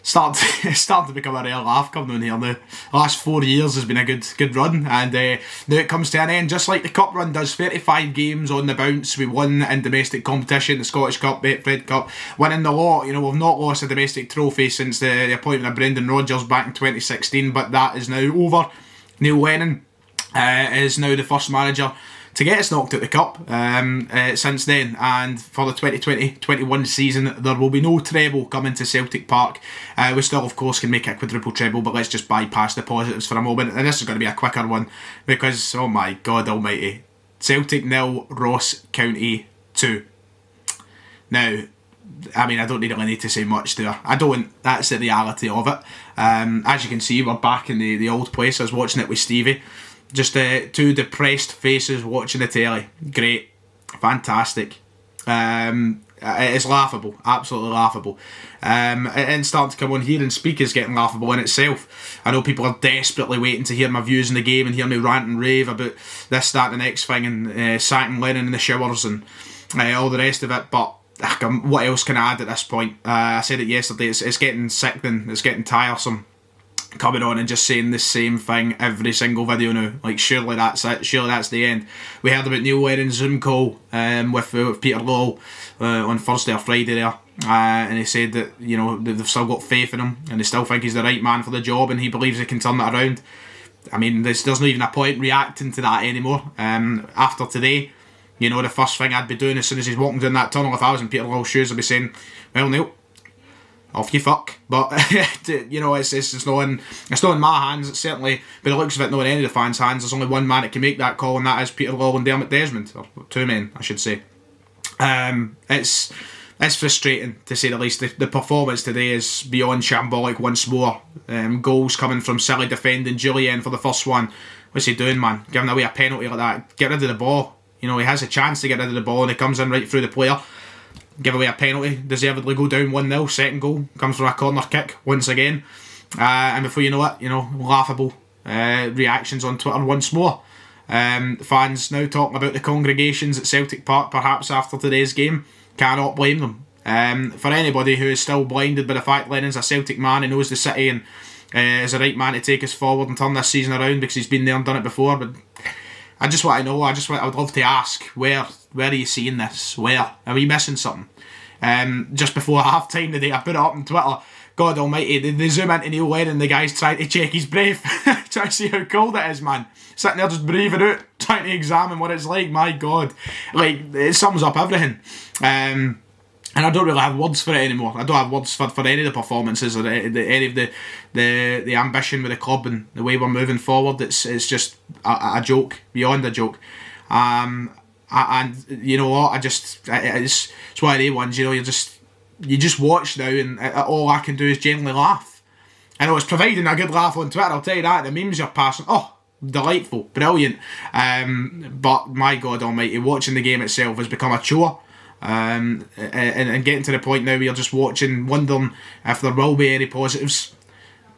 starting to become a real laugh coming on here now. The last 4 years has been a good run, and now it comes to an end, just like the Cup run does. 35 games on the bounce. We won in domestic competition, the Scottish Cup, Betfred Cup, winning the lot. We've not lost a domestic trophy since the appointment of Brendan Rodgers back in 2016, but that is now over. Neil Lennon is now the first manager to get us knocked out the Cup since then, and for the 2020-21 season there will be no treble coming to Celtic Park. We still of course can make a quadruple treble, but let's just bypass the positives for a moment, and this is going to be a quicker one because, oh my God almighty, Celtic 0, Ross County 2. Now, I mean, I don't really need to say much there. I don't. That's the reality of it. As you can see, we're back in the old place. I was watching it with Stevie. Just two depressed faces watching the telly. Great. Fantastic. It's laughable. Absolutely laughable. And starting to come on here and speak is getting laughable in itself. I know people are desperately waiting to hear my views on the game and hear me rant and rave about this, that and the next thing, and sacking Lennon in the showers and all the rest of it, but what else can I add at this point? I said it yesterday, it's getting sickening, it's getting tiresome coming on and just saying the same thing every single video now. Like, surely that's it, surely that's the end. We heard about Neil Lennon's Zoom call with Peter Lowell on Thursday or Friday there, and he said that they've still got faith in him and they still think he's the right man for the job and he believes he can turn it around. I mean, there's not even a point reacting to that anymore. After today, the first thing I'd be doing as soon as he's walking down that tunnel, if I was in Peter Lowell's shoes, I'd be saying, well, Neil, off you fuck. But it's not in my hands. It's certainly, by the looks of it, not in any of the fans' hands. There's only one man that can make that call, and that is Peter Lowell and Dermot Desmond, or two men, I should say. It's frustrating, to say the least. The performance today is beyond shambolic once more. Goals coming from silly defending. Julian for the first one. What's he doing, man? Giving away a penalty like that. Get rid of the ball. He has a chance to get rid of the ball and he comes in right through the player. Give away a penalty, deservedly go down 1-0. Second goal comes from a corner kick once again. And before you know it, laughable reactions on Twitter once more. Fans now talking about the congregations at Celtic Park perhaps after today's game. Cannot blame them. For anybody who is still blinded by the fact Lennon's a Celtic man, he knows the city and is the right man to take us forward and turn this season around because he's been there and done it before. But I just want to know, I would love to ask, where are you seeing this? Where? Are we missing something? Just before half time today, I put it up on Twitter. God almighty, they zoom into Neil Lennon and the guy's trying to check his breath. Trying to see how cold it is, man. Sitting there just breathing out, trying to examine what it's like. My God. Like, it sums up everything. And I don't really have words for it anymore. I don't have words for any of the performances or any of the ambition with the club and the way we're moving forward. It's just a joke, beyond a joke. And you know what? It's one of the ones. You just watch now, and all I can do is genuinely laugh. I know it's providing a good laugh on Twitter. I'll tell you that. The memes you're passing, delightful, brilliant. But my God Almighty, watching the game itself has become a chore. And getting to the point now where you're just watching, wondering if there will be any positives.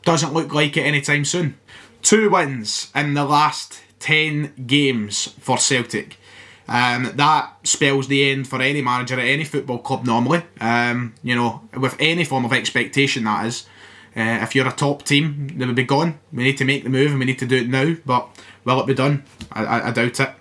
Doesn't look like it anytime soon. 2 wins in the last 10 games for Celtic. That spells the end for any manager at any football club normally. With any form of expectation, that is. If you're a top team, they would be gone. We need to make the move and we need to do it now. But will it be done? I doubt it.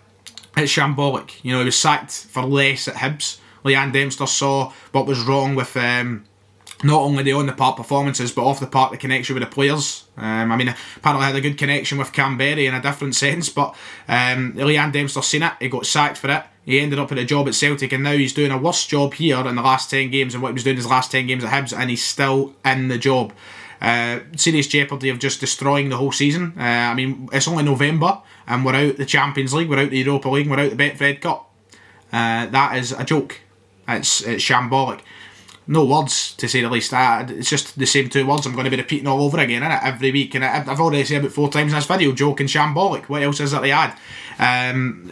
It's shambolic. He was sacked for less at Hibs. Leanne Dempster saw what was wrong with not only the on-the-park performances, but off-the-park, the connection with the players. Apparently had a good connection with Canberra in a different sense, but Leanne Dempster seen it, he got sacked for it, he ended up at a job at Celtic, and now he's doing a worse job here in the last 10 games than what he was doing his last 10 games at Hibs, and he's still in the job. Serious jeopardy of just destroying the whole season. It's only November, and we're out the Champions League, we're out the Europa League, we're out the Betfred Cup. That is a joke. It's shambolic. No words, to say the least. It's just the same 2 words I'm going to be repeating all over again, innit, every week. And I've already said about 4 times in this video, joke and shambolic. What else is there to add?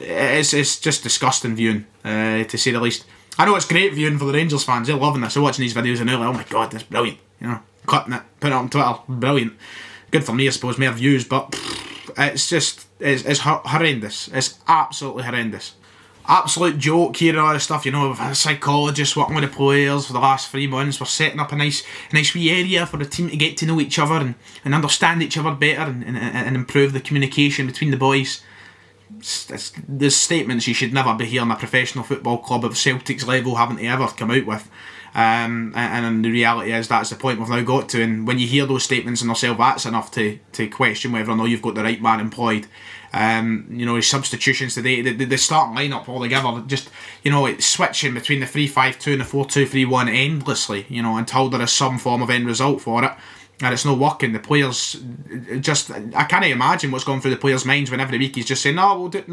It's just disgusting viewing, to say the least. I know it's great viewing for the Rangers fans. They're loving this. They're watching these videos and they're like, oh my God, that's brilliant. Clipping it, putting it on Twitter, brilliant. Good for me, I suppose, more views, but it's horrendous. It's absolutely horrendous. absolute joke here and all this stuff. You know, we've had a psychologist working with the players for the last 3 months. We're setting up a nice wee area for the team to get to know each other and understand each other better and improve the communication between the boys. There's statements you should never be hearing a professional football club of Celtic's level having to ever come out with. And the reality is that's the point we've now got to. And when you hear those statements in yourself, that's enough to question whether or not you've got the right man employed. You know, his substitutions today, the starting lineup altogether, just, you know, it's switching between the 3-5-2 and the 4-2-3-1 endlessly, you know, until there is some form of end result for it. And it's not working. The players just, I can't imagine what's going through the players' minds when every week he's just saying, no, we'll do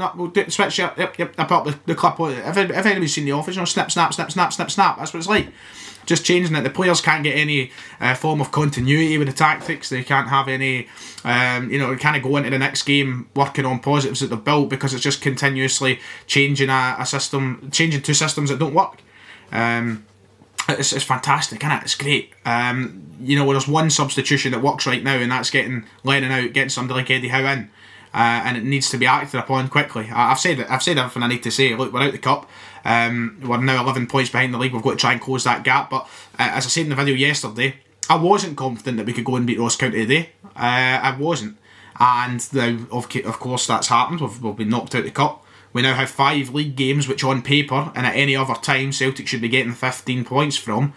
it, switch it, yep, I put the clip on. If anybody's seen The Office, you know, snip, snap, snip, snap, snip, snap, that's what it's like. Just changing it. The players can't get any form of continuity with the tactics. They can't have any, you know, kind of go into the next game working on positives that they've built, because it's just continuously changing a system, changing two systems that don't work. It's fantastic, isn't it? It's great. You know, there's one substitution that works right now, and that's getting Lennon out, getting somebody like Eddie Howe in, and it needs to be acted upon quickly. I've said everything I need to say. Look, we're out the cup. We're now 11 points behind the league. We've got to try and close that gap. But as I said in the video yesterday, I wasn't confident that we could go and beat Ross County today. I wasn't, and now of course that's happened. We've been knocked out the cup. We now have 5 league games, which on paper and at any other time Celtic should be getting 15 points from,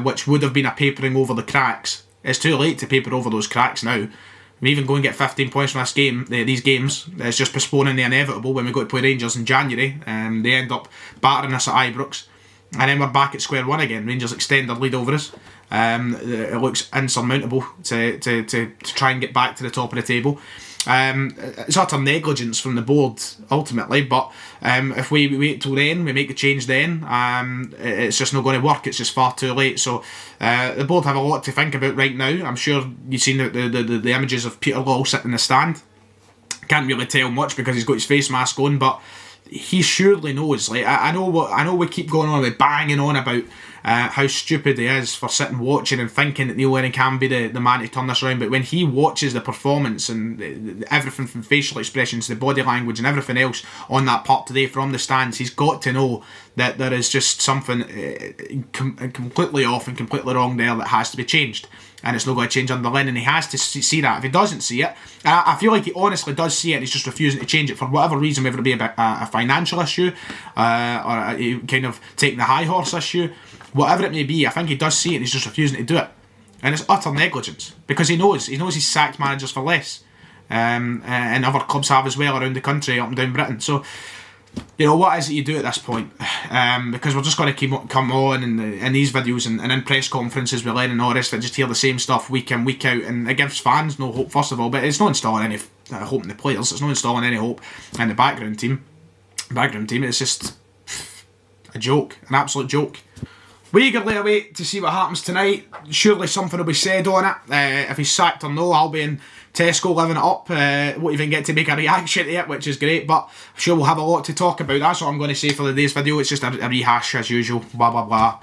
which would have been a papering over the cracks. It's too late to paper over those cracks now. We even go and get 15 points from these games. It's just postponing the inevitable when we go to play Rangers in January. They end up battering us at Ibrox. And then we're back at square one again. Rangers extend their lead over us. It looks insurmountable to try and get back to the top of the table. It's utter negligence from the board ultimately, but if we wait till then, we make the change then, it's just not going to work. It's just far too late. So the board have a lot to think about right now. I'm sure you've seen the images of Peter Law sitting in the stand. Can't really tell much because he's got his face mask on, but he surely knows. Like I know we keep going on with banging on about how stupid he is for sitting watching and thinking that Neil Lennon can be the man to turn this around, but when he watches the performance and everything from facial expressions, the body language and everything else on that part today from the stands, he's got to know that there is just something completely off and completely wrong there that has to be changed. And it's not going to change under Lennon. He has to see that. If he doesn't see it, I feel like he honestly does see it, and he's just refusing to change it for whatever reason, whether it be a financial issue or a kind of taking the high horse issue, whatever it may be. I think he does see it, and he's just refusing to do it. And it's utter negligence, because he knows he's sacked managers for less, and other clubs have as well around the country, up and down Britain. So, you know, what is it you do at this point? Because we're just going to come on in these videos and in press conferences with Lennon and all this, that just hear the same stuff week in, week out, and it gives fans no hope, first of all, but it's not installing any hope in the players, it's not installing any hope in the background team. It's just a joke, an absolute joke. We eagerly await to see what happens tonight. Surely something will be said on it. If he's sacked or no, I'll be in Tesco living it up. Won't even get to make a reaction to it, which is great, but I'm sure we'll have a lot to talk about. That's what I'm going to say for today's video. It's just a rehash as usual, blah blah blah.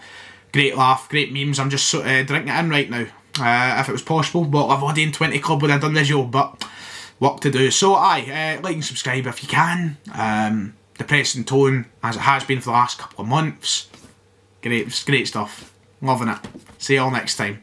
Great laugh, great memes. I'm just drinking it in right now. If it was possible, bottle of Odin 20 Club would have done the job, but work to do. So like and subscribe if you can. Depressing tone as it has been for the last couple of months. Great stuff. Loving it. See you all next time.